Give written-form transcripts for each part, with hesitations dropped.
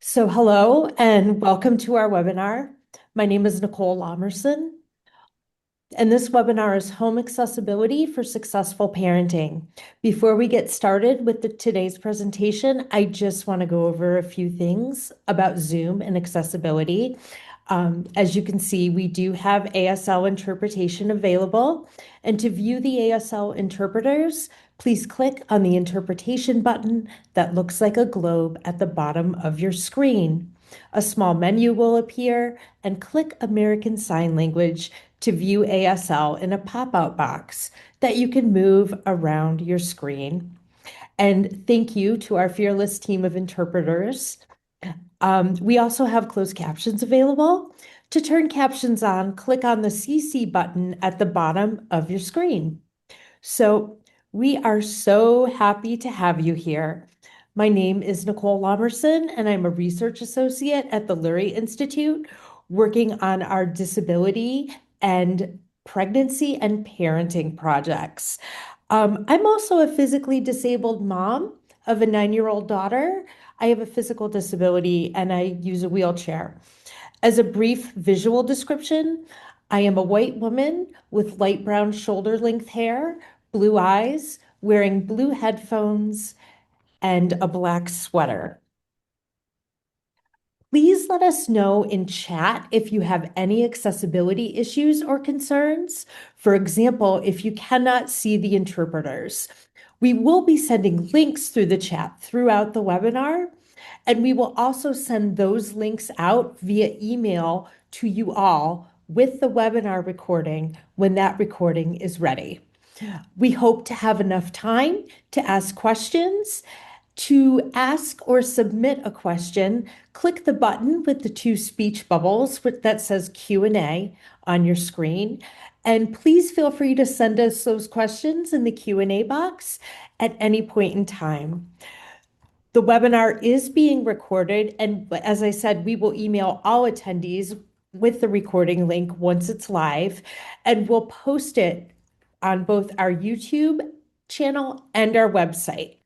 Hello and welcome to our webinar. My name is Nicole Lamerson, and this webinar is Home Accessibility for Successful Parenting. Before we get started with today's presentation, I just want to go over a few things about Zoom and accessibility. As you can see, we do have ASL interpretation available. And to view the ASL interpreters, please click on the interpretation button that looks like a globe at the bottom of your screen. A small menu will appear and click American Sign Language to view ASL in a pop-out box that you can move around your screen. And thank you to our fearless team of interpreters. We also have closed captions available. To turn captions on, click on the CC button at the bottom of your screen. So we are so happy to have you here. My name is Nicole Lamerson, and I'm a research associate at the Lurie Institute, working on our disability and pregnancy and parenting projects. I'm also a physically disabled mom of a 9-year-old daughter. I have a physical disability and I use a wheelchair. As a brief visual description, I am a white woman with light brown shoulder length hair, blue eyes, wearing blue headphones, and a black sweater. Please let us know in chat if you have any accessibility issues or concerns. For example, if you cannot see the interpreters. We will be sending links through the chat throughout the webinar, and we will also send those links out via email to you all with the webinar recording when that recording is ready. We hope to have enough time to ask questions. To ask or submit a question, click the button with the two speech bubbles that says Q&A on your screen. And please feel free to send us those questions in the Q&A box at any point in time. The webinar is being recorded, and as I said, we will email all attendees with the recording link once it's live, and we'll post it on both our YouTube channel and our website.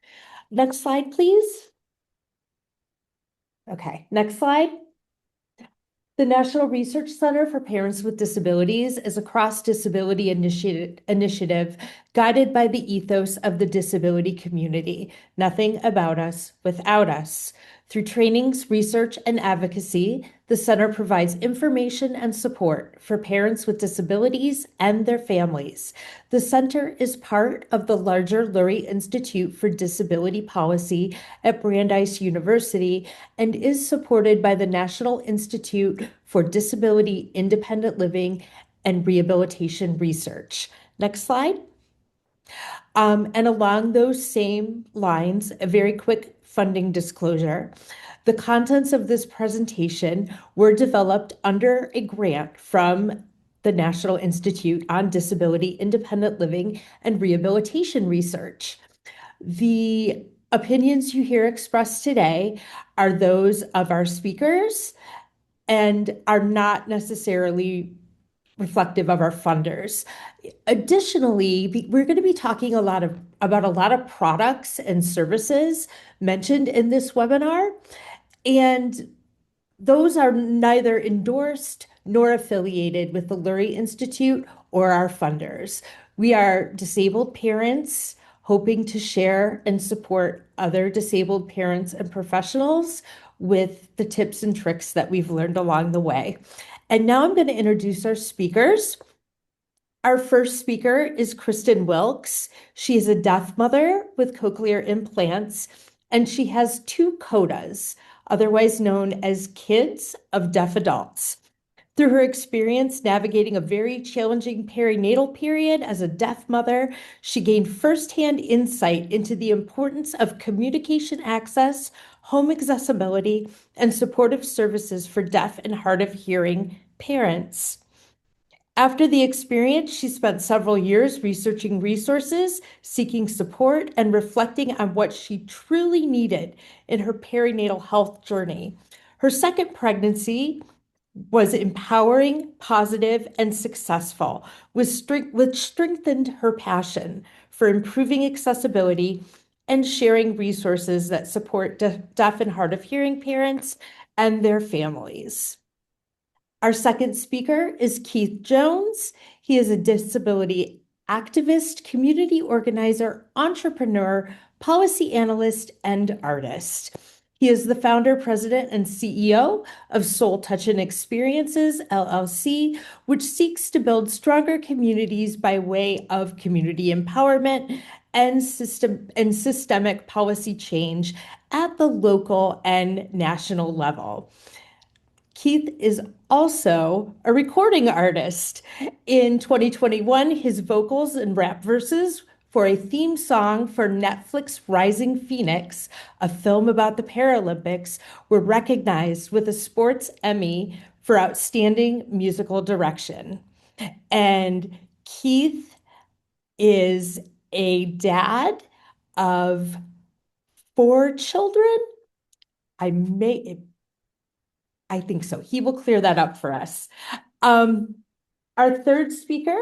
Next slide, please. Okay, next slide. The National Research Center for Parents with Disabilities is a cross-disability initiative guided by the ethos of the disability community. Nothing about us without us. Through trainings, research, and advocacy, the center provides information and support for parents with disabilities and their families. The center is part of the larger Lurie Institute for Disability Policy at Brandeis University and is supported by the National Institute for Disability Independent Living and Rehabilitation Research. Next slide. And along those same lines, a very quick funding disclosure. The contents of this presentation were developed under a grant from the National Institute on Disability Independent Living and Rehabilitation Research. The opinions you hear expressed today are those of our speakers and are not necessarily reflective of our funders. Additionally, we're going to be talking about a lot of products and services mentioned in this webinar, and those are neither endorsed nor affiliated with the Lurie Institute or our funders. We are disabled parents hoping to share and support other disabled parents and professionals with the tips and tricks that we've learned along the way. And now I'm going to introduce our speakers. Our first speaker is Kristen Wilkes. She is a deaf mother with cochlear implants, and she has two CODAs, otherwise known as Kids of Deaf Adults. Through her experience navigating a very challenging perinatal period as a deaf mother, she gained firsthand insight into the importance of communication access, home accessibility, and supportive services for deaf and hard of hearing parents. After the experience, she spent several years researching resources, seeking support, and reflecting on what she truly needed in her perinatal health journey. Her second pregnancy was empowering, positive, and successful, which strengthened her passion for improving accessibility and sharing resources that support deaf and hard of hearing parents and their families. Our second speaker is Keith Jones. He is a disability activist, community organizer, entrepreneur, policy analyst, and artist. He is the founder, president, and CEO of Soul Touch and Experiences, LLC, which seeks to build stronger communities by way of community empowerment and systemic policy change at the local and national level. Keith is also a recording artist. In 2021, his vocals and rap verses for a theme song for Netflix Rising Phoenix, a film about the Paralympics, were recognized with a Sports Emmy for outstanding musical direction. And Keith is a dad of 4 children. I think so. He will clear that up for us. Um, our third speaker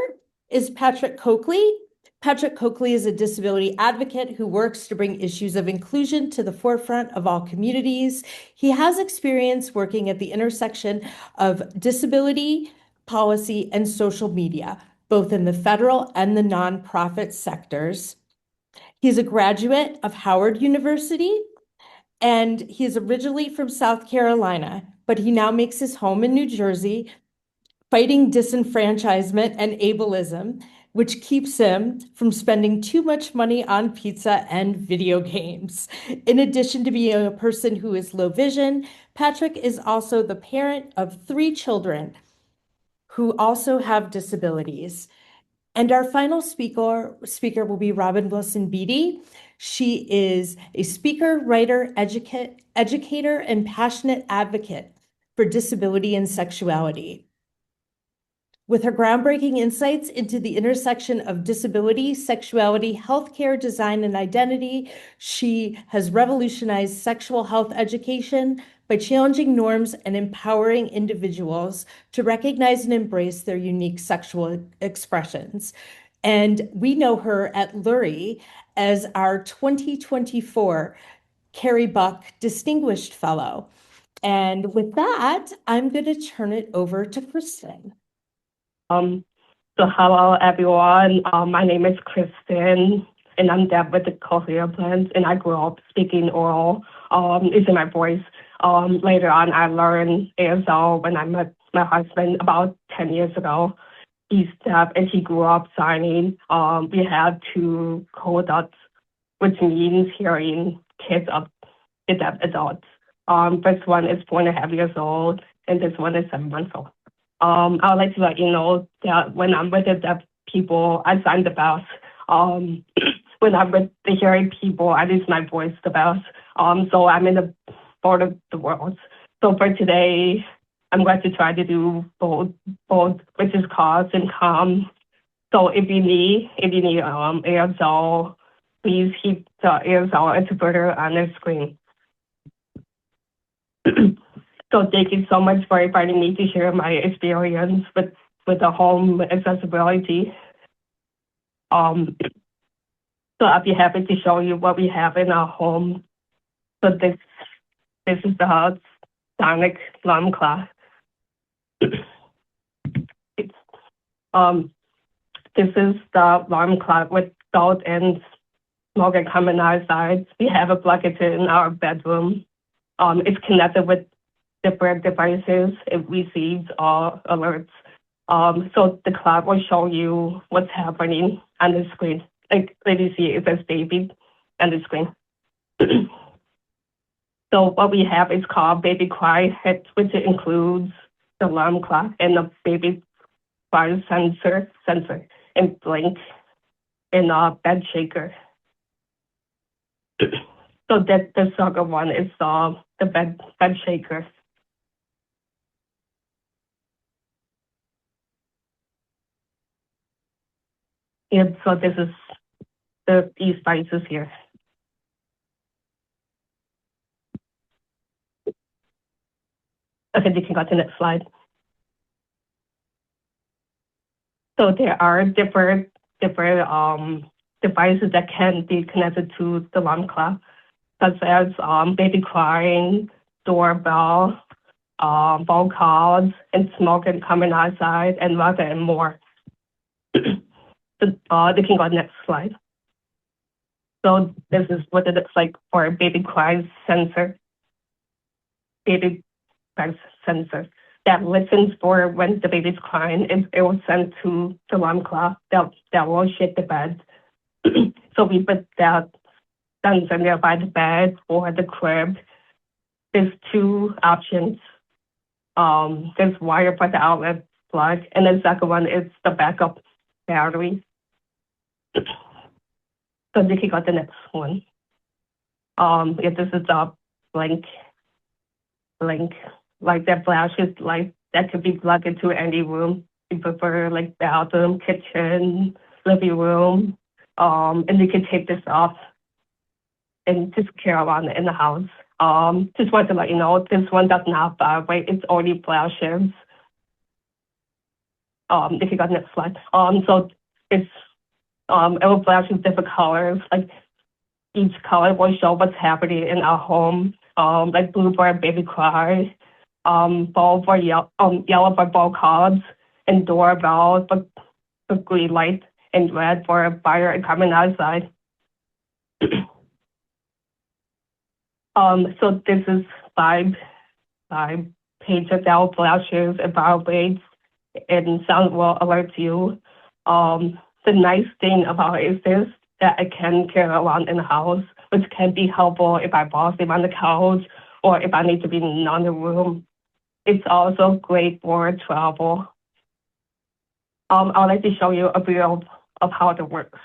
is Patrick Coakley. Patrick Coakley is a disability advocate who works to bring issues of inclusion to the forefront of all communities. He has experience working at the intersection of disability, policy, and social media, both in the federal and the nonprofit sectors. He's a graduate of Howard University, and he is originally from South Carolina, but he now makes his home in New Jersey, fighting disenfranchisement and ableism, which keeps him from spending too much money on pizza and video games. In addition to being a person who is low vision, Patrick is also the parent of 3 children who also have disabilities. And our final speaker will be Robin Wilson Beatty. She is a speaker, writer, educator, and passionate advocate for disability and sexuality. With her groundbreaking insights into the intersection of disability, sexuality, healthcare, design, and identity, she has revolutionized sexual health education by challenging norms and empowering individuals to recognize and embrace their unique sexual expressions. And we know her at Lurie as our 2024 Carrie Buck Distinguished Fellow. And with that, I'm going to turn it over to Kristen. So hello everyone. My name is Kristen, and I'm deaf with the cochlear implants, and I grew up speaking oral. It's in my voice. Later on, I learned ASL when I met my husband about 10 years ago. He's deaf, and he grew up signing. We had 2 co-adults, which means hearing kids of the deaf adults. First one is 4.5 years old, and this one is 7 months old. I would like to let you know that when I'm with the deaf people, I sign the best. When I'm with the hearing people, I use my voice the best. So I'm in the both of the worlds. So for today, I'm going to try to do both, which is cause and calm. So if you need ASL, please keep the ASL interpreter on the screen. So thank you so much for inviting me to share my experience with the home accessibility. So I'll be happy to show you what we have in our home. So this is the sonic alarm clock. This is the alarm clock with salt and smoke and carbon dioxide. We have a blanket in our bedroom. It's connected with different devices. It receives alerts. So the clock will show you what's happening on the screen. Like you see, it says baby on the screen. So what we have is called baby cry, which includes the alarm clock and the baby cry sensor, and blink, and a bed shaker. So that the second one is the bed shaker. And so this is these spices here. Okay, you can go to the next slide. So there are different devices that can be connected to the alarm clock, such as baby crying, doorbell, phone calls, and smoking coming outside, and rather and more. They can go next slide. So this is what it looks like for a baby cry sensor. Baby cry sensor that listens for when the baby's crying, and it will send to the alarm clock that will shake the bed. So we put that sensor nearby the bed or the crib. There's two options. There's wire for the outlet plug, and the second one is the backup battery. So you can go to the next one. If this is a blink, like that flashes like that could be plugged into any room. You prefer like bathroom, kitchen, living room. And you can take this off and just carry around in the house. Just want to let you know, this one does not vibrate, it's only flashes. If you got the next slide. So it's it will flash in different colors, like each color will show what's happening in our home. Like blue for a baby cry, yellow for ball calls, and doorbell for green light, and red for a fire and coming outside. So this is five pages that flashes and vibrates, and sound will alert you. The nice thing about it is this, that I can carry around in the house, which can be helpful if I fall asleep on the couch or if I need to be in another room. It's also great for travel. I'd like to show you a video of how it works.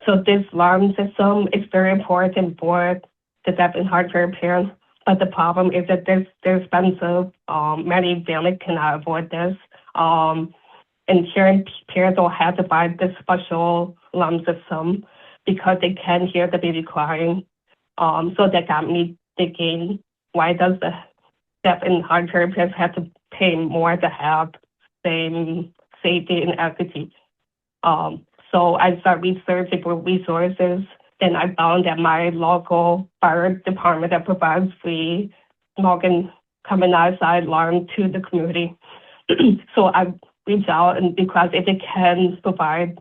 So this alarm system is very important for the deaf and hard hearing parents, but the problem is that they're expensive. Many families cannot afford this. And hearing parents will have to buy this special alarm system because they can't hear the baby crying. So that got me thinking, why does the deaf and hard hearing parents have to pay more to have same safety and equity? So I started researching for resources, and I found that my local fire department that provides free smoking coming outside alarm to the community. So I reached out, and because if they can provide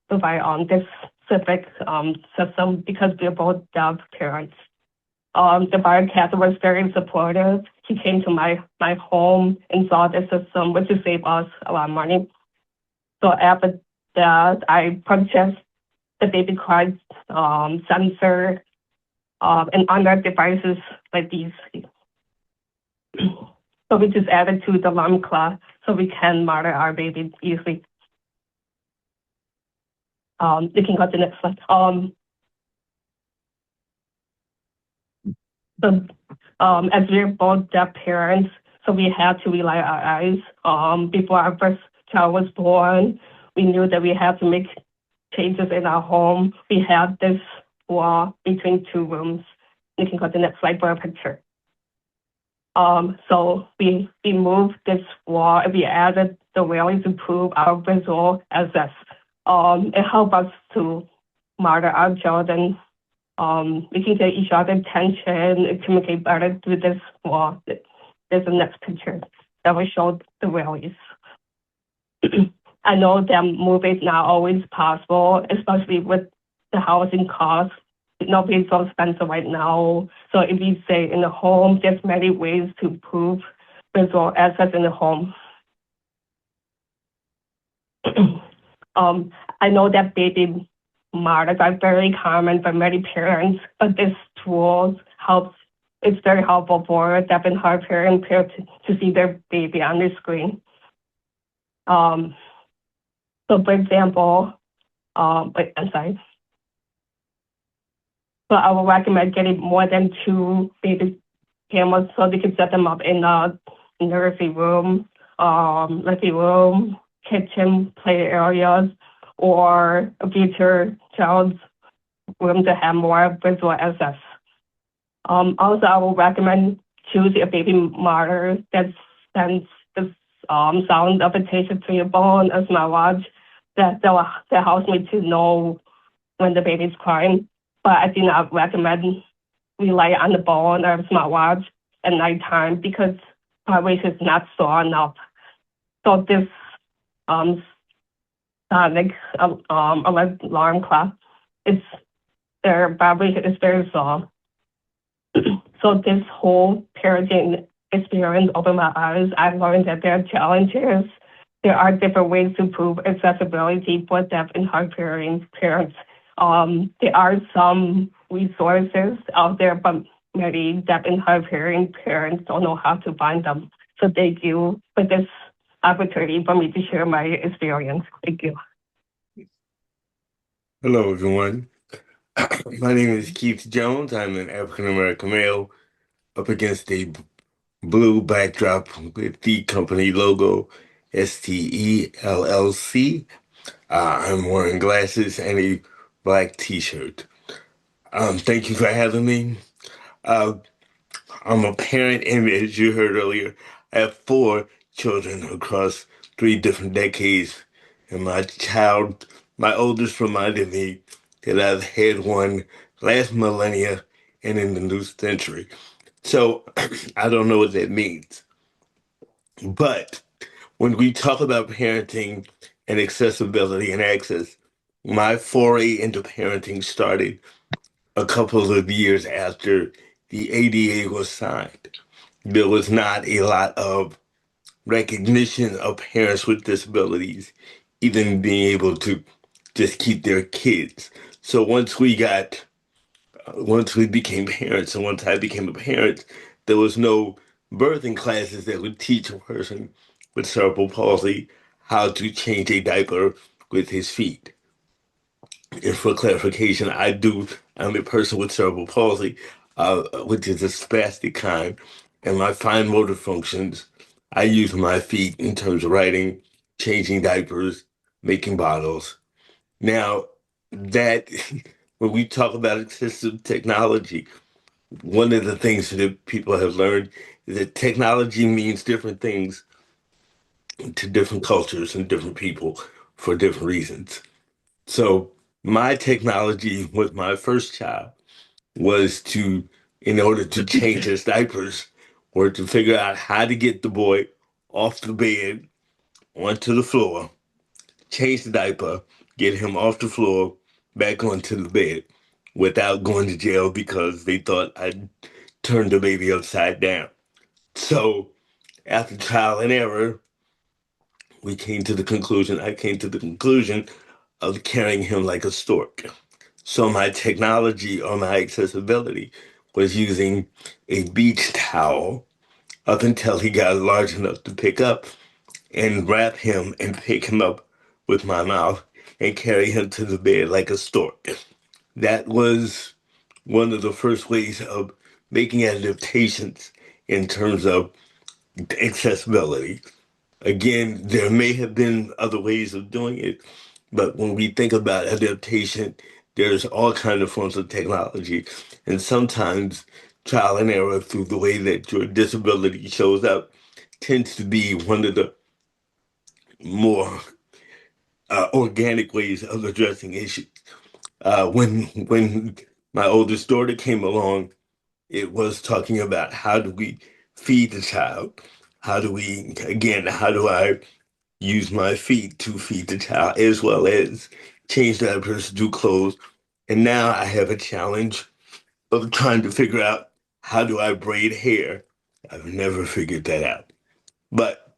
this specific system, because we're both deaf parents. The fire captain was very supportive. He came to my home and saw the system, which will save us a lot of money. So after that, I purchased the baby cry sensor and other devices like these. So we just added to the alarm clock so we can monitor our baby easily. You can go to the next slide. As we're both deaf parents, so we had to rely on our eyes. Before our first child was born, we knew that we had to make changes in our home. We had this wall between two rooms. You can go to the next slide for a picture. So we moved this wall and we added the railing to improve our visual access. It helped us to monitor our children. We can get each other attention and communicate better through this wall. There's the next picture that will show the railings. I know that moving is not always possible, especially with the housing costs. nobody's so expensive right now. So if you say in the home, there's many ways to improve visual access in the home. I know that baby models are very common for many parents, but this tool helps. It's very helpful for deaf and hard parents to see their baby on the screen. So for example, I'm sorry. So I would recommend getting more than two baby cameras so they can set them up in the nursery room, living room, kitchen, play areas, or a future child's room to have more visual access. Also, I will recommend choosing a baby monitor that sends the sound of a patient to your phone, a smartwatch, that helps me to know when the baby's crying. But I do not recommend rely on the phone or smartwatch at nighttime because vibration is not strong enough. So this um, sonic alarm clock, it's their vibration is very strong. So this whole parenting experience opened my eyes. I learned that there are challenges. There are different ways to improve accessibility for deaf and hard hearing parents. There are some resources out there, but many deaf and hard hearing parents don't know how to find them. So thank you for this opportunity for me to share my experience. Thank you. Hello, everyone. My name is Keith Jones. I'm an African American male up against a blue backdrop with the company logo STELLC. I'm wearing glasses and a black t-shirt. Thank you for having me. Uh, I'm a parent, and as you heard earlier, I have four children across three different decades. And my oldest reminded me that I've had one last millennia and in the new century. So I don't know what that means. But when we talk about parenting and accessibility and access, my foray into parenting started a couple of years after the ADA was signed. There was not a lot of recognition of parents with disabilities even being able to just keep their kids. So once we became parents and once I became a parent, there was no birthing classes that would teach a person with cerebral palsy how to change a diaper with his feet. And for clarification, I'm a person with cerebral palsy, which is a spastic kind, and my fine motor functions, I use my feet in terms of writing, changing diapers, making bottles. Now, that when we talk about assistive technology, one of the things that people have learned is that technology means different things to different cultures and different people for different reasons. So my technology with my first child was in order to change his diapers, or to figure out how to get the boy off the bed onto the floor, change the diaper, get him off the floor, back onto the bed without going to jail because they thought I'd turned the baby upside down. So after trial and error, I came to the conclusion of carrying him like a stork. So my technology or my accessibility was using a beach towel up until he got large enough to pick up and wrap him and pick him up with my mouth and carry him to the bed like a stork. That was one of the first ways of making adaptations in terms of accessibility. Again, there may have been other ways of doing it, but when we think about adaptation, there's all kinds of forms of technology, and sometimes trial and error through the way that your disability shows up tends to be one of the more organic ways of addressing issues. When my oldest daughter came along, it was talking about how do we feed the child? How do I use my feet to feed the child as well as change diapers, do clothes, And now I have a challenge of trying to figure out how do I braid hair. I've never figured that out. But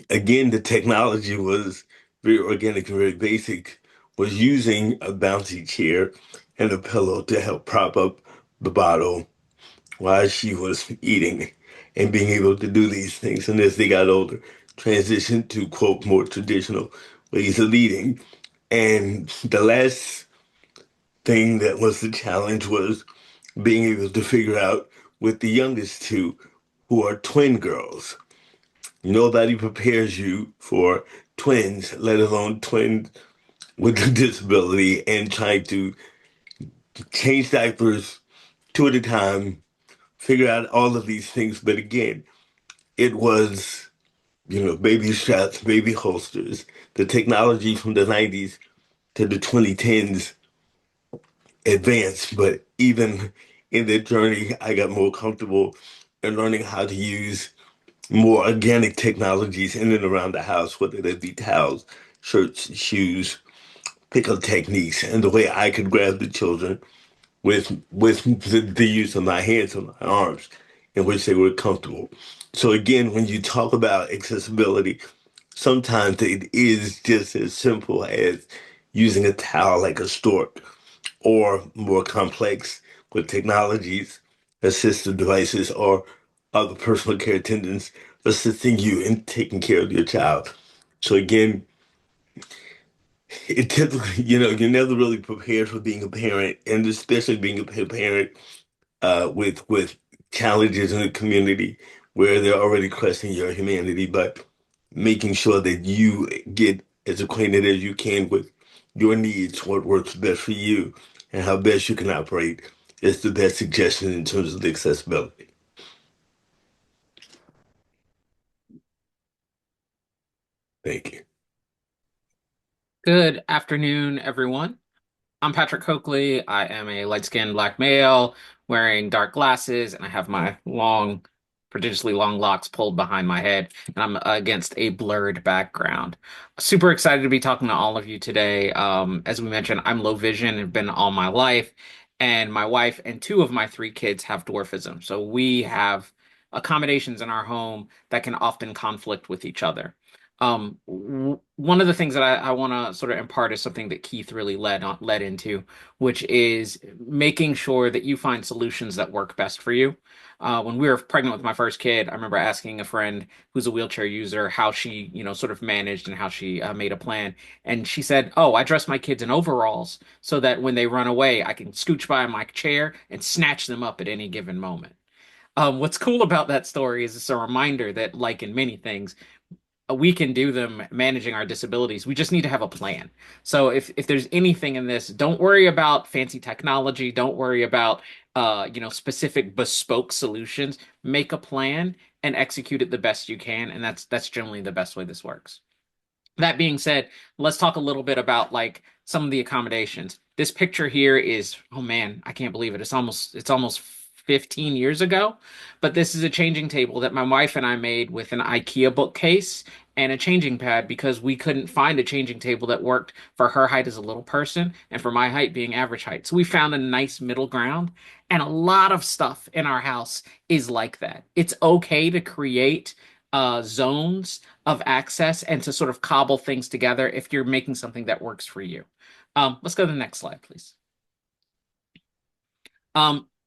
again, the technology was very organic and very basic, was using a bouncy chair and a pillow to help prop up the bottle while she was eating and being able to do these things. And as they got older, transitioned to quote more traditional ways of eating. And the last thing that was the challenge was being able to figure out with the youngest two, who are twin girls. Nobody prepares you for twins, let alone twins with a disability, and trying to change diapers two at a time, figure out all of these things. But again, it was, baby straps, baby holsters, the technology from the 90s to the 2010s advanced. But even in that journey, I got more comfortable in learning how to use more organic technologies in and around the house, whether they be towels, shirts, shoes, pickle techniques, and the way I could grab the children with the use of my hands and my arms in which they were comfortable. So again, when you talk about accessibility, sometimes it is just as simple as using a towel like a stork, or more complex with technologies, assistive devices, or other personal care attendants assisting you in taking care of your child. So again, it typically, you're never really prepared for being a parent, and especially being a parent with challenges in the community where they're already questioning your humanity, but making sure that you get as acquainted as you can with your needs, what works best for you, and how best you can operate is the best suggestion in terms of the accessibility. Thank you. Good afternoon, everyone. I'm Patrick Coakley. I am a light-skinned black male wearing dark glasses, and I have my long, prodigiously long locks pulled behind my head, and I'm against a blurred background. Super excited to be talking to all of you today. As we mentioned, I'm low vision, have been all my life, and my wife and two of my three kids have dwarfism. So we have accommodations in our home that can often conflict with each other. One of the things that I want to sort of impart is something that Keith really led into, which is making sure that you find solutions that work best for you. When we were pregnant with my first kid, I remember asking a friend who's a wheelchair user how she, sort of managed and how she made a plan. And she said, "Oh, I dress my kids in overalls so that when they run away, I can scooch by my chair and snatch them up at any given moment." What's cool about that story is it's a reminder that, like in many things, we can do them managing our disabilities. We just need to have a plan. So if there's anything in this, don't worry about fancy technology. Don't worry about specific bespoke solutions. Make a plan and execute it the best you can, and that's generally the best way this works. That being said, let's talk a little bit about like some of the accommodations. This picture here is, oh man, I can't believe it. It's almost 15 years ago, but this is a changing table that my wife and I made with an IKEA bookcase and a changing pad because we couldn't find a changing table that worked for her height as a little person and for my height being average height. So we found a nice middle ground, and a lot of stuff in our house is like that. It's okay to create zones of access and to sort of cobble things together if you're making something that works for you. Let's go to the next slide, please.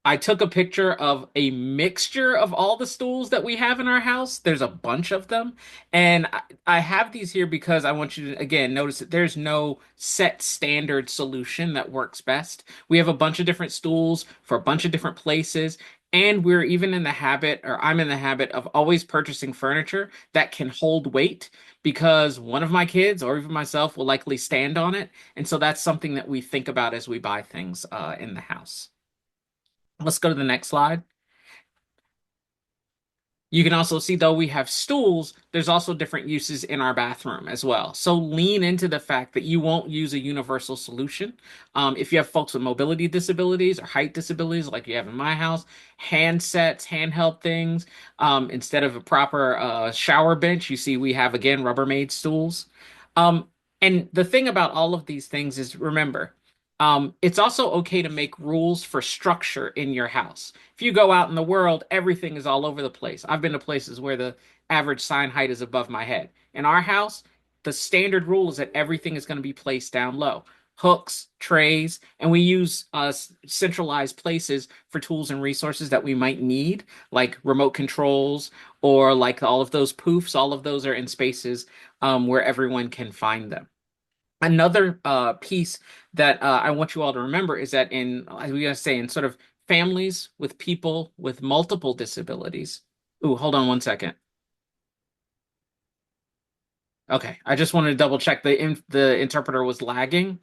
I took a picture of a mixture of all the stools that we have in our house. There's a bunch of them. And I have these here because I want you to, again, notice that there's no set standard solution that works best. We have a bunch of different stools for a bunch of different places. And we're even in the habit, or I'm in the habit of always purchasing furniture that can hold weight because one of my kids or even myself will likely stand on it. And so that's something that we think about as we buy things in the house. Let's go to the next slide. You can also see, though we have stools, there's also different uses in our bathroom as well. So lean into the fact that you won't use a universal solution. If you have folks with mobility disabilities or height disabilities, like you have in my house, handsets, handheld things, instead of a proper shower bench, you see we have, again, Rubbermaid stools. And the thing about all of these things is, remember, It's also okay to make rules for structure in your house. If you go out in the world, everything is all over the place. I've been to places where the average sign height is above my head. In our house, the standard rule is that everything is going to be placed down low. Hooks, trays, and we use centralized places for tools and resources that we might need, like remote controls or like all of those poofs. All of those are in spaces where everyone can find them. Another piece that I want you all to remember is that as we gotta say, in sort of families with people with multiple disabilities. Ooh, hold on one second. Okay, I just wanted to double check the interpreter was lagging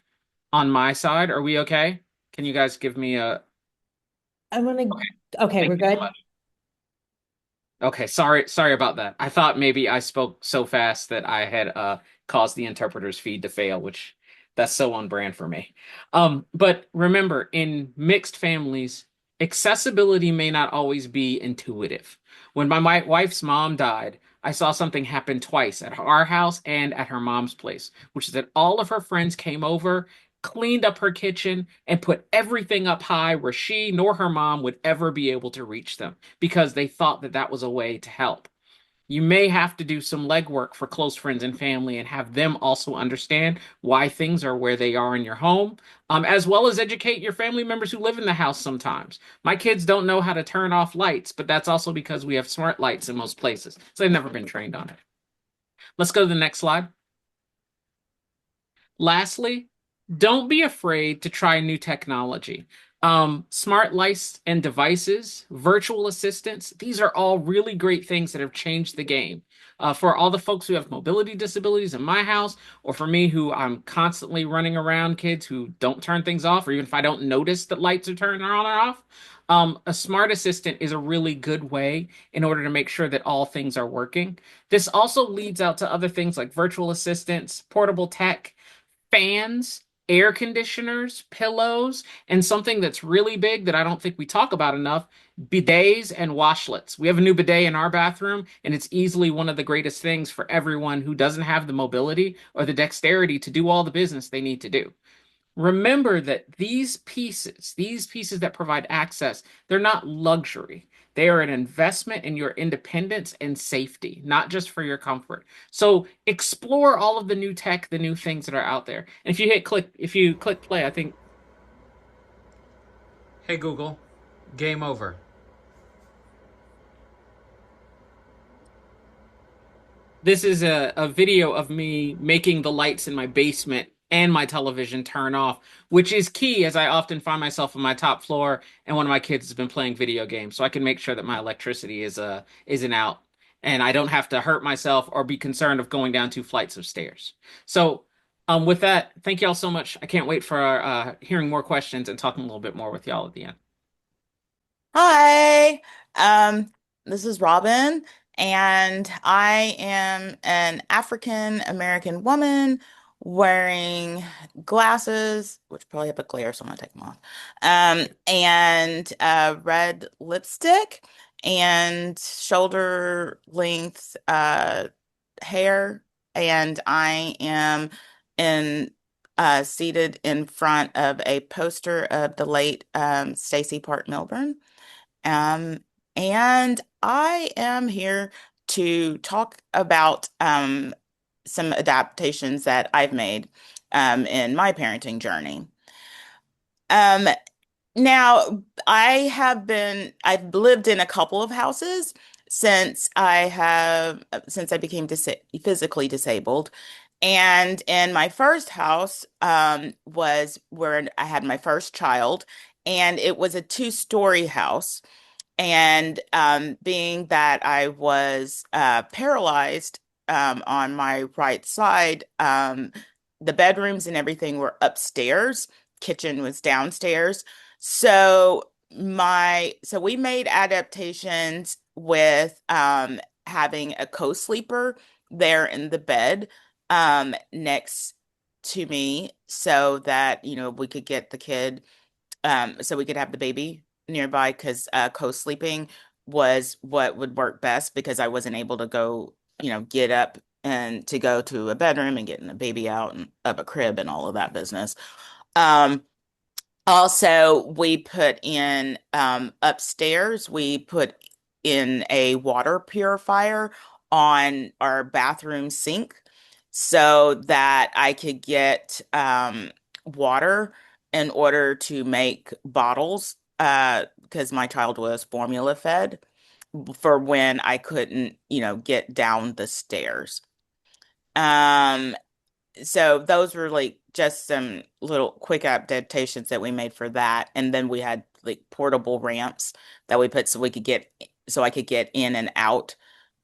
on my side. Are we okay? Can you guys give me a I'm gonna, okay? okay, Thank we're you so good. much. Okay, sorry about that. I thought maybe I spoke so fast that I had caused the interpreter's feed to fail, which that's so on brand for me. But remember, in mixed families, accessibility may not always be intuitive. When my wife's mom died, I saw something happen twice at our house and at her mom's place, which is that all of her friends came over, cleaned up her kitchen, and put everything up high where she nor her mom would ever be able to reach them because they thought that that was a way to help. You may have to do some legwork for close friends and family and have them also understand why things are where they are in your home, as well as educate your family members who live in the house sometimes. My kids don't know how to turn off lights, but that's also because we have smart lights in most places, so they've never been trained on it. Let's go to the next slide. Lastly, don't be afraid to try new technology. Smart lights and devices, virtual assistants, these are all really great things that have changed the game. For all the folks who have mobility disabilities in my house, or for me who I'm constantly running around kids who don't turn things off, or even if I don't notice that lights are turning on or off, a smart assistant is a really good way in order to make sure that all things are working. This also leads out to other things like virtual assistants, portable tech, fans, air conditioners, pillows, and something that's really big that I don't think we talk about enough, bidets and washlets. We have a new bidet in our bathroom, and it's easily one of the greatest things for everyone who doesn't have the mobility or the dexterity to do all the business they need to do. Remember that these pieces that provide access, they're not luxury. They are an investment in your independence and safety, not just for your comfort. So explore all of the new tech, the new things that are out there. And if you click play, I think, hey Google, game over. This is a video of me making the lights in my basement and my television turn off, which is key as I often find myself on my top floor and one of my kids has been playing video games. So I can make sure that my electricity isn't out and I don't have to hurt myself or be concerned of going down 2 flights of stairs. So with that, thank y'all so much. I can't wait for hearing more questions and talking a little bit more with y'all at the end. Hi, um, this is Robin, and I am an African American woman wearing glasses, which probably have a glare, so I'm gonna take them off, and red lipstick and shoulder length hair, and I am in seated in front of a poster of the late Stacey Park Milburn. Um, and I am here to talk about some adaptations that I've made in my parenting journey. Um, Now, I've lived in a couple of houses since I became physically disabled. And in my first house, was where I had my first child, and it was a two-story house. And being that I was paralyzed on my right side, the bedrooms and everything were upstairs, kitchen was downstairs. So we made adaptations with having a co-sleeper there in the bed next to me so that, we could get the kid so we could have the baby nearby because co-sleeping was what would work best because I wasn't able to go, get up and to go to a bedroom and getting the baby out and of a crib and all of that business. Um, Also, we put in upstairs, we put in a water purifier on our bathroom sink so that I could get water in order to make bottles because my child was formula fed for when I couldn't, get down the stairs. Um, so those were like just some little quick adaptations that we made for that. And then we had like portable ramps that we put so I could get in and out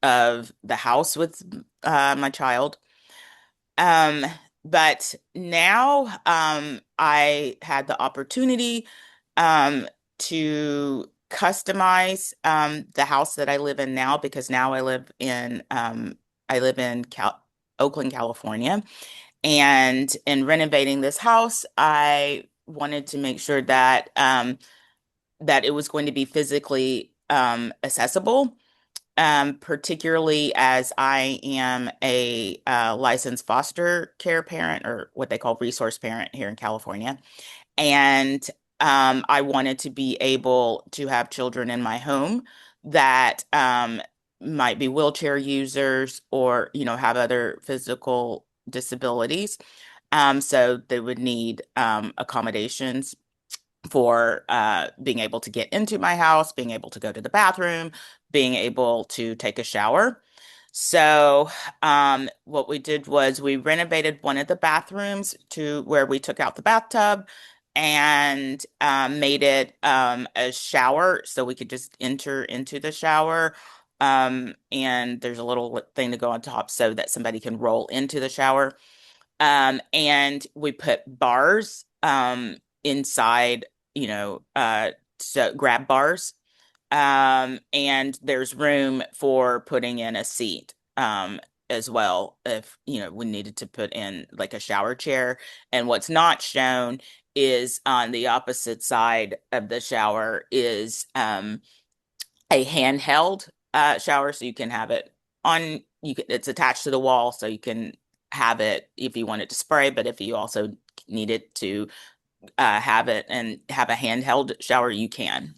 of the house with my child. Um, but now I had the opportunity to customize the house that I live in now because now I live in Oakland, California. And in renovating this house, I wanted to make sure that that it was going to be physically accessible, particularly as I am a licensed foster care parent or what they call resource parent here in California. And I wanted to be able to have children in my home that might be wheelchair users or, have other physical disabilities. So they would need accommodations for being able to get into my house, being able to go to the bathroom, being able to take a shower. So, what we did was we renovated one of the bathrooms to where we took out the bathtub and made it a shower so we could just enter into the shower. And there's a little thing to go on top so that somebody can roll into the shower. And we put bars inside, so grab bars. And there's room for putting in a seat as well if, we needed to put in like a shower chair. And what's not shown is on the opposite side of the shower is a handheld shower, so you can have it it's attached to the wall, so you can have it if you want it to spray, but if you also need it to have it and have a handheld shower, you can.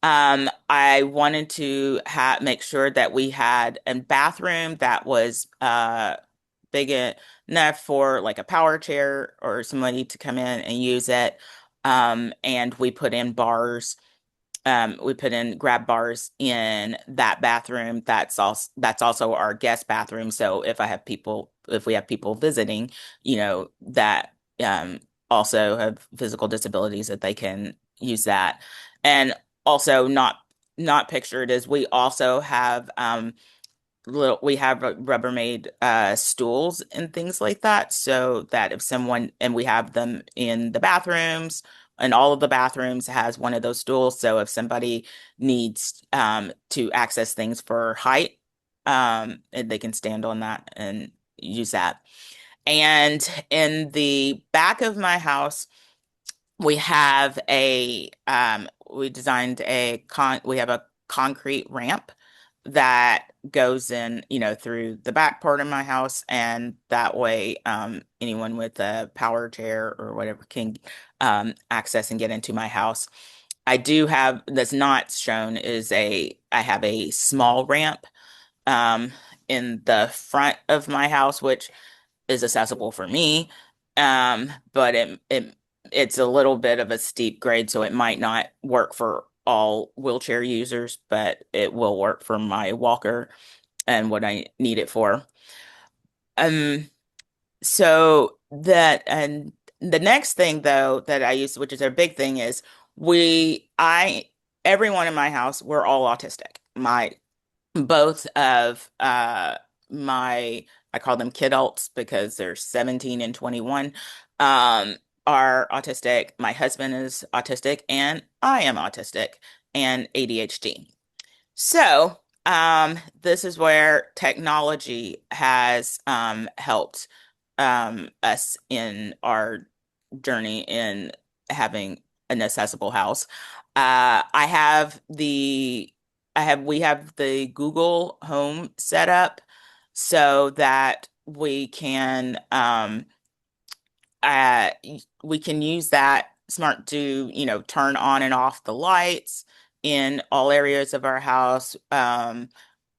I wanted to make sure that we had a bathroom that was big enough for like a power chair or somebody to come in and use it. And we put in grab bars in that bathroom. That's also our guest bathroom. So if we have people visiting, that also have physical disabilities, that they can use that. And also not pictured is we also have we have Rubbermaid stools and things like that, so that if someone and we have them in the bathrooms, and all of the bathrooms has one of those stools, so if somebody needs to access things for height, and they can stand on that and use that. And in the back of my house, we designed we have a concrete ramp that goes in, through the back part of my house, and that way anyone with a power chair or whatever can access and get into my house. I do have that's not shown is I have a small ramp um in the front of my house, which is accessible for me. But it's a little bit of a steep grade, so it might not work for all wheelchair users, but it will work for my walker and what I need it for. Um, so that and the next thing though that I use, which is a big thing, is everyone in my house, we're all autistic. Both of my I call them kidults because they're 17 and 21 um are autistic. My husband is autistic and I am autistic and ADHD. So, this is where technology has helped us in our journey in having an accessible house. We have the Google Home set up so that we can use that smart to, turn on and off the lights in all areas of our house.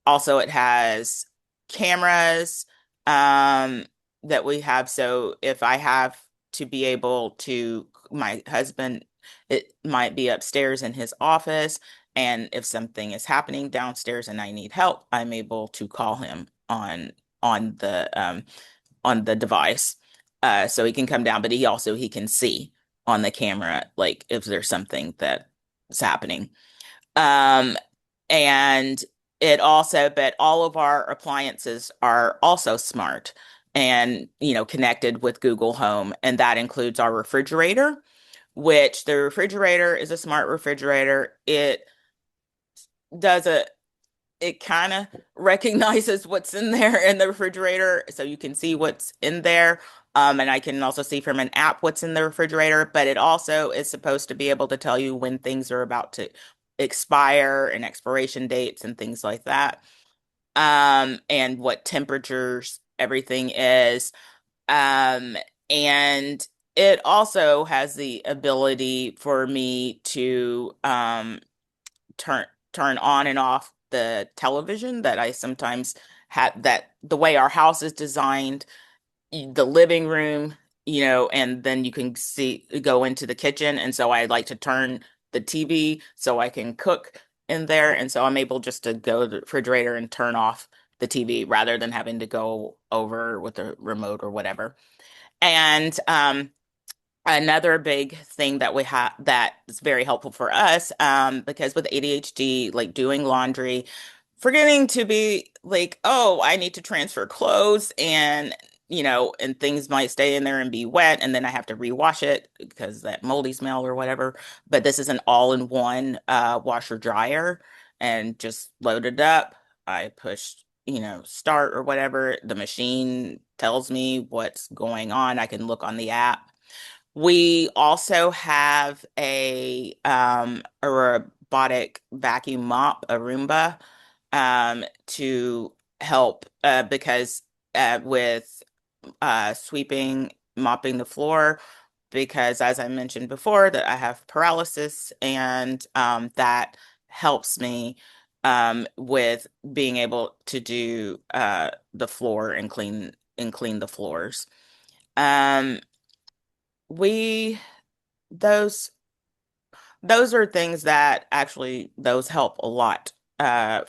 Also, it has cameras um, that we have. So if I have to be able to, my husband, it might be upstairs in his office, and if something is happening downstairs and I need help, I'm able to call him on the on the device. So he can come down, but he can see on the camera, like if there's something that is happening. Um, and but all of our appliances are also smart and, connected with Google Home. And that includes our refrigerator, which the refrigerator is a smart refrigerator. Does a, it kind of recognizes what's in there in the refrigerator, so you can see what's in there. And I can also see from an app what's in the refrigerator, but it also is supposed to be able to tell you when things are about to expire and expiration dates and things like that. And what temperatures everything is. Um, and it also has the ability for me to turn turn on and off the television that I sometimes have, that the way our house is designed, the living room, and then you can go into the kitchen. And so I like to turn the TV so I can cook in there. And so I'm able just to go to the refrigerator and turn off the TV rather than having to go over with the remote or whatever. And another big thing that we have that is very helpful for us, because with ADHD, like doing laundry, forgetting to be like, oh, I need to transfer clothes, and things might stay in there and be wet, and then I have to rewash it because that moldy smell or whatever. But this is an all-in-one washer dryer, and just load it up. I push, start or whatever. The machine tells me what's going on. I can look on the app. We also have a robotic vacuum mop, a Roomba, to help because with sweeping, mopping the floor, because as I mentioned before, that I have paralysis, and that helps me with being able to do the floor and clean the floors. Um, we those those are things that actually those help a lot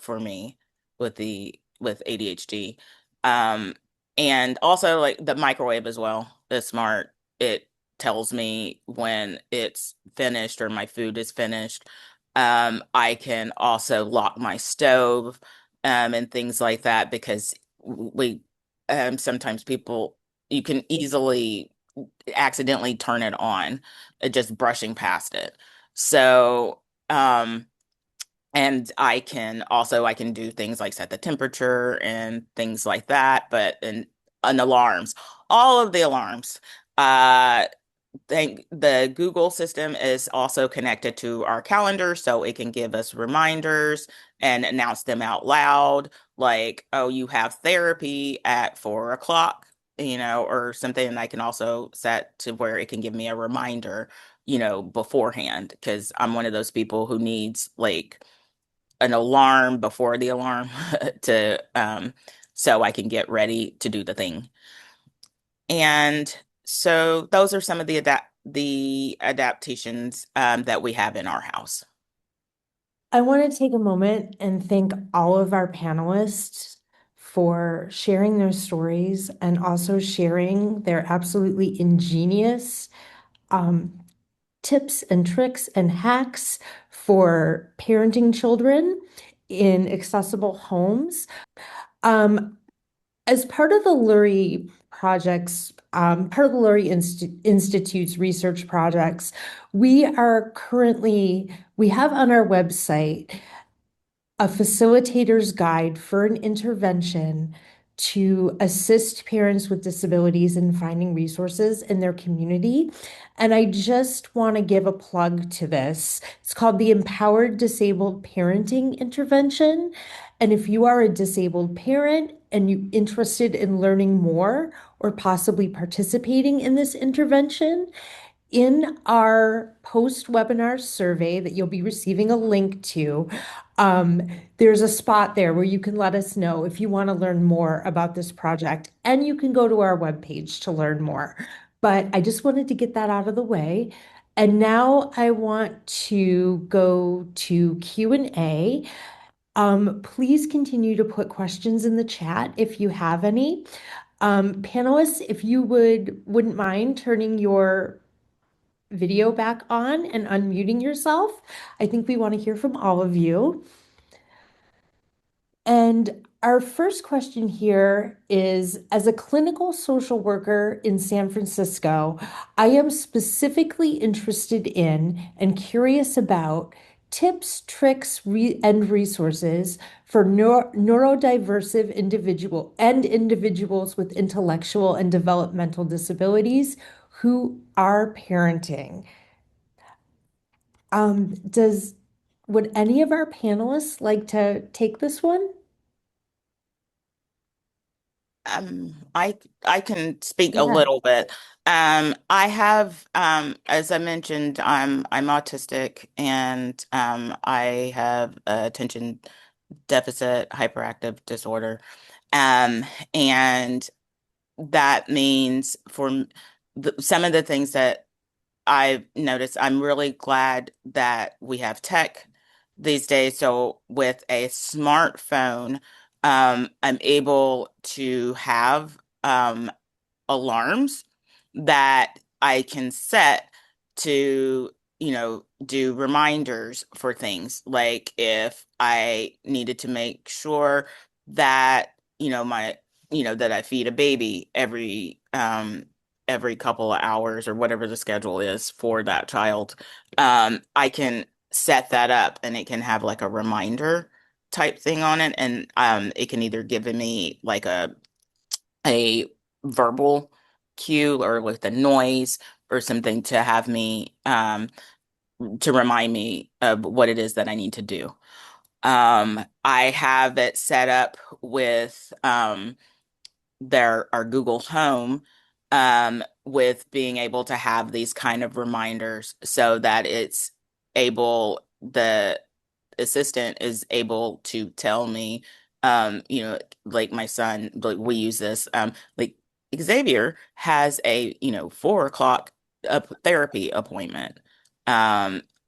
for me with ADHD. Um and also like the microwave as well is smart. It tells me when it's finished or my food is finished. I can also lock my stove and things like that, because we sometimes people you can easily accidentally turn it on, just brushing past it. So, and I can do things like set the temperature and things like that, but and alarms, all of the alarms. Uh, Thank the Google system is also connected to our calendar, so it can give us reminders and announce them out loud, like, oh, you have therapy at 4 o'clock, or something. And I can also set to where it can give me a reminder, beforehand, because I'm one of those people who needs like an alarm before the alarm to so I can get ready to do the thing. And so those are some of the adaptations that we have in our house. I want to take a moment and thank all of our panelists for sharing their stories and also sharing their absolutely ingenious um, tips and tricks and hacks for parenting children in accessible homes. Um, as part of the Lurie projects, part of the Lurie Institute's research projects, we have on our website a facilitator's guide for an intervention to assist parents with disabilities in finding resources in their community. And I just want to give a plug to this. It's called the Empowered Disabled Parenting Intervention. And if you are a disabled parent and you're interested in learning more or possibly participating in this intervention, In our post-webinar survey that you'll be receiving a link to, there's a spot there where you can let us know if you want to learn more about this project, and you can go to our webpage to learn more. But I just wanted to get that out of the way. And now I want to go to Q&A. Please continue to put questions in the chat if you have any. Panelists, if you wouldn't mind turning your video back on and unmuting yourself. I think we want to hear from all of you. And our first question here is, as a clinical social worker in San Francisco, I am specifically interested in and curious about tips, tricks, and resources for neurodiversive individuals with intellectual and developmental disabilities who are parenting. Does would any of our panelists like to take this one? I can speak a Yeah. little bit. I have, as I mentioned, I'm autistic and I have attention deficit hyperactive disorder. Um, and that means some of the things that I've noticed, I'm really glad that we have tech these days. So with a smartphone, I'm able to have alarms that I can set to, do reminders for things. Like if I needed to make sure that, that I feed a baby every couple of hours or whatever the schedule is for that child, I can set that up and it can have like a reminder type thing on it. And it can either give me like a verbal cue or with a noise or something to have me to remind me of what it is that I need to do. I have it set up with our Google Home with being able to have these kind of reminders so that the assistant is able to tell me, like my son, like we use this, like Xavier has a, 4 o'clock therapy appointment.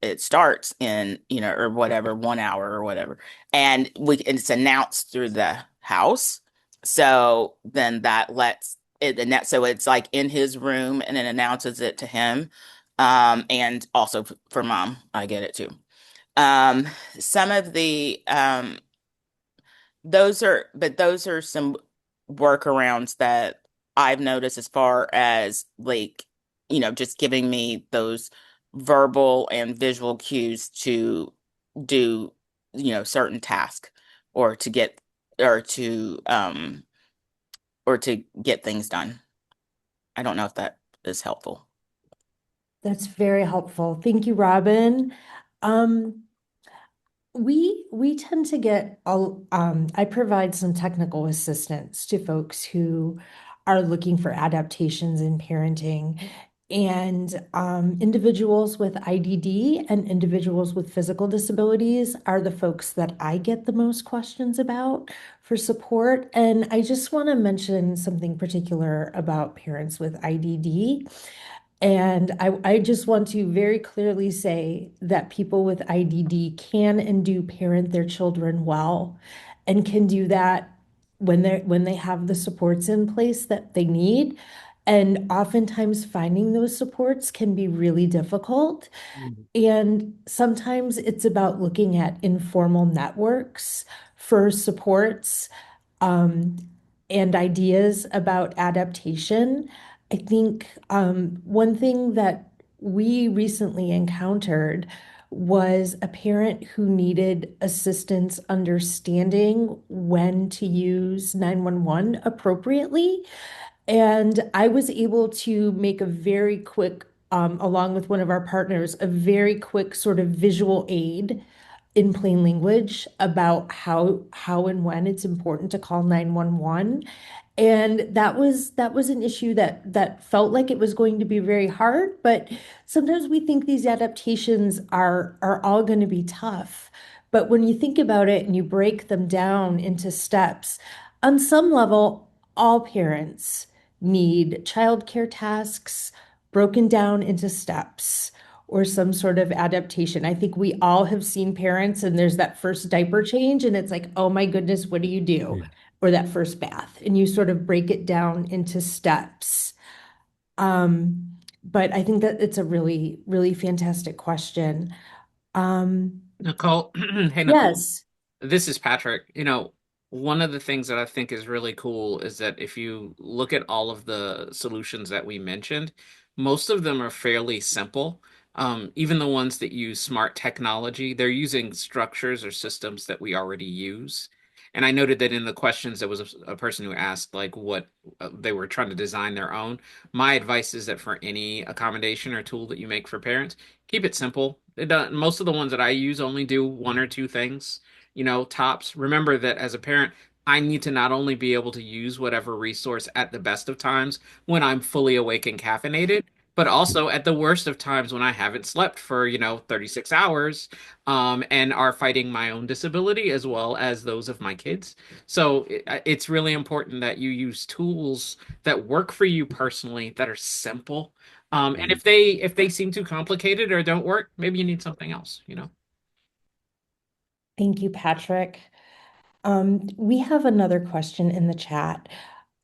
It starts in, or whatever, 1 hour or whatever. And it's announced through the house. So then that lets it, and that, so it's like in his room and it announces it to him. And also for mom, I get it too. Um, some of the those are some workarounds that I've noticed as far as like, just giving me those verbal and visual cues to do, certain tasks or to get or to um or to get things done. I don't know if that is helpful. That's very helpful. Thank you, Robin. Um, we tend to get I provide some technical assistance to folks who are looking for adaptations in parenting. And individuals with IDD and individuals with physical disabilities are the folks that I get the most questions about for support. And I just want to mention something particular about parents with IDD. And I just want to very clearly say that people with IDD can and do parent their children well and can do that when they have the supports in place that they need. And oftentimes finding those supports can be really difficult. And sometimes it's about looking at informal networks for supports um, and ideas about adaptation. I think one thing that we recently encountered was a parent who needed assistance understanding when to use 911 appropriately. And I was able to make a very quick, along with one of our partners, a very quick sort of visual aid in plain language about how and when it's important to call 911. And that was an issue that felt like it was going to be very hard, but sometimes we think these adaptations are all going to be tough. But when you think about it and you break them down into steps, on some level, all parents need childcare tasks broken down into steps or some sort of adaptation. I think we all have seen parents and there's that first diaper change and it's like, oh my goodness, what do you do? Or that first bath, and you sort of break it down into steps. But I think that it's a really, really fantastic question. Um, Nicole, hey Nicole. yes, This is Patrick. One of the things that I think is really cool is that if you look at all of the solutions that we mentioned, most of them are fairly simple. Even the ones that use smart technology, they're using structures or systems that we already use. And I noted that in the questions, there was a person who asked like what they were trying to design their own. My advice is that for any accommodation or tool that you make for parents, keep it simple. Most of the ones that I use only do one or two things, tops. Remember that as a parent, I need to not only be able to use whatever resource at the best of times when I'm fully awake and caffeinated, but also at the worst of times when I haven't slept for, 36 hours, and are fighting my own disability as well as those of my kids. So it's really important that you use tools that work for you personally, that are simple. And if they seem too complicated or don't work, maybe you need something else. thank you, Patrick. We have another question in the chat.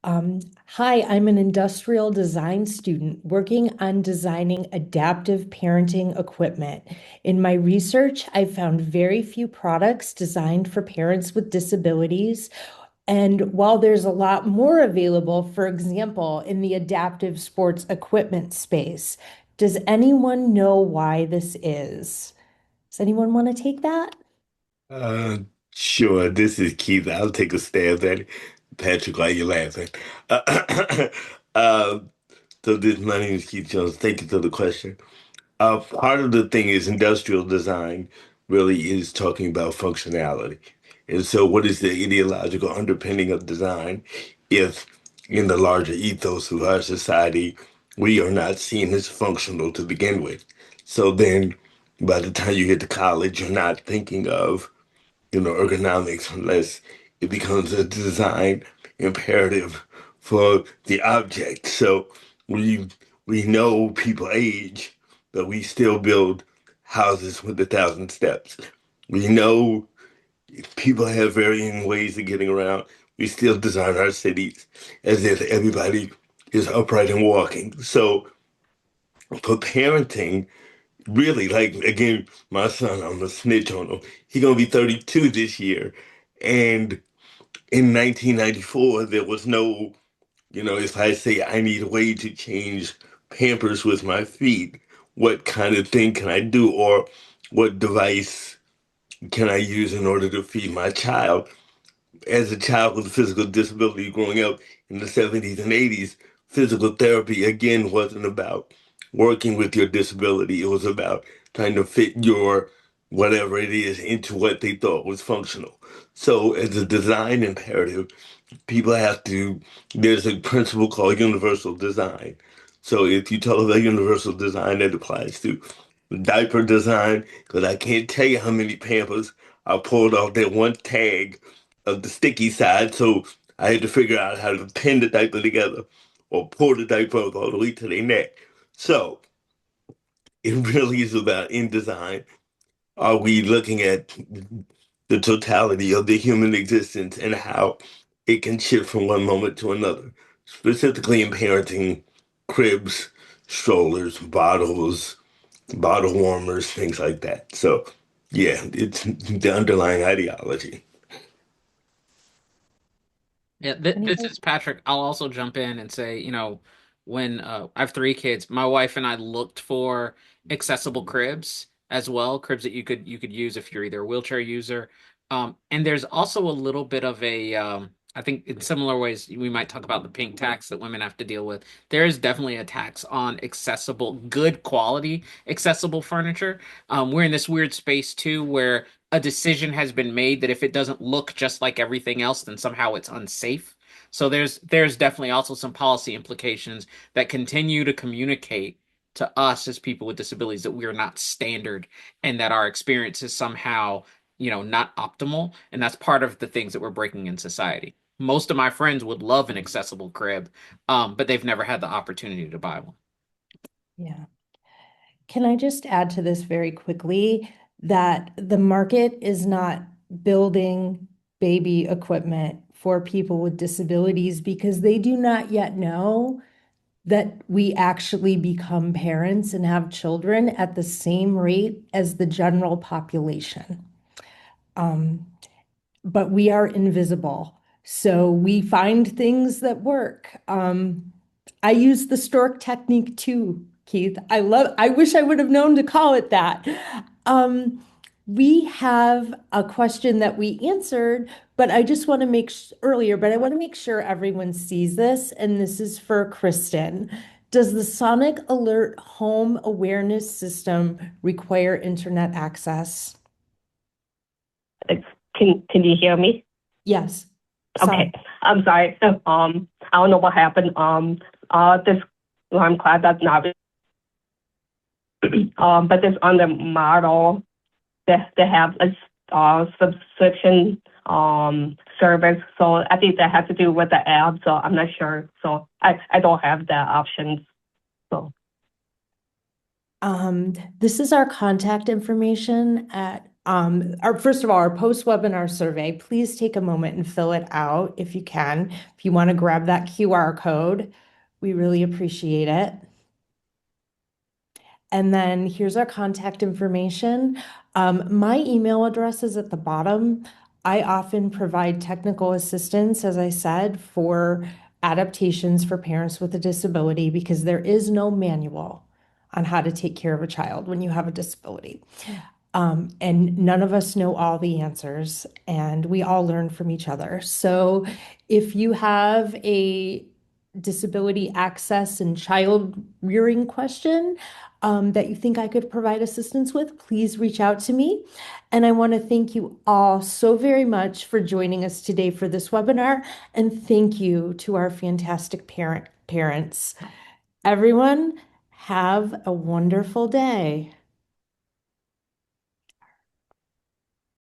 Hi, I'm an industrial design student working on designing adaptive parenting equipment. In my research, I found very few products designed for parents with disabilities. And while there's a lot more available, for example, in the adaptive sports equipment space, does anyone know why this is? Does anyone want to take that? Uh, sure, this is Keith. I'll take a stab at it. Patrick, why you laughing? Uh, uh, my name is Keith Jones. Thank you for the question. Part of the thing is industrial design really is talking about functionality. And so, what is the ideological underpinning of design if, in the larger ethos of our society, we are not seen as functional to begin with? So, then by the time you get to college, you're not thinking of ergonomics unless it becomes a design imperative for the object. So we we know people age, but we still build houses with 1,000 steps. We know people have varying ways of getting around. We still design our cities as if everybody is upright and walking. So for parenting, really, like again, my son, I'm a snitch on him. He gonna be 32 this year, and in 1994, there was no, if I say I need a way to change Pampers with my feet, what kind of thing can I do, or what device can I use in order to feed my child? As a child with a physical disability growing up in the 70s and 80s, physical therapy again wasn't about working with your disability. It was about trying to fit your whatever it is into what they thought was functional. So, as a design imperative, people have to, there's a principle called universal design. So if you talk about universal design, that applies to diaper design, because I can't tell you how many Pampers I pulled off that one tag of the sticky side. So I had to figure out how to pin the diaper together or pull the diaper up all the way to their neck. So it really is about in design. Are we looking at the totality of the human existence and how it can shift from one moment to another, specifically in parenting, cribs, strollers, bottles, bottle warmers, things like that. So, yeah, it's the underlying ideology. Yeah, this Anyone? is Patrick. I'll also jump in and say, when I have three kids, my wife and I looked for accessible cribs as well, cribs that you could use if you're either a wheelchair user. And there's also a little bit of I think in similar ways we might talk about the pink tax that women have to deal with. There is definitely a tax on accessible, good quality, accessible furniture. We're in this weird space too where a decision has been made that if it doesn't look just like everything else, then somehow it's unsafe. So there's definitely also some policy implications that continue to communicate to us as people with disabilities that we are not standard and that our experience is somehow, not optimal. And that's part of the things that we're breaking in society. Most of my friends would love an accessible crib, but they've never had the opportunity to buy one. Yeah. Can I just add to this very quickly that the market is not building baby equipment for people with disabilities because they do not yet know that we actually become parents and have children at the same rate as the general population. Um, but we are invisible. So we find things that work. I use the stork technique too, Keith. I wish I would have known to call it that. Um, we have a question that we answered, but I just want to earlier, but I want to make sure everyone sees this, and this is for Kristen. Does the Sonic Alert home awareness system require internet access? Can you hear me? Yes. Okay. Sonic. I'm sorry. I don't know what happened. This alarm clock does not. But it's on the model. They have a subscription service. So I think that has to do with the app. So I'm not sure. So I don't have that option. So This is our contact information at first of all, our post-webinar survey. Please take a moment and fill it out if you can. If you want to grab that QR code, we really appreciate it. And then here's our contact information. My email address is at the bottom. I often provide technical assistance, as I said, for adaptations for parents with a disability because there is no manual on how to take care of a child when you have a disability. And none of us know all the answers, and we all learn from each other. So if you have a disability access and child rearing question that you think I could provide assistance with, please reach out to me. And I want to thank you all so very much for joining us today for this webinar. And thank you to our fantastic parents. Everyone, have a wonderful day.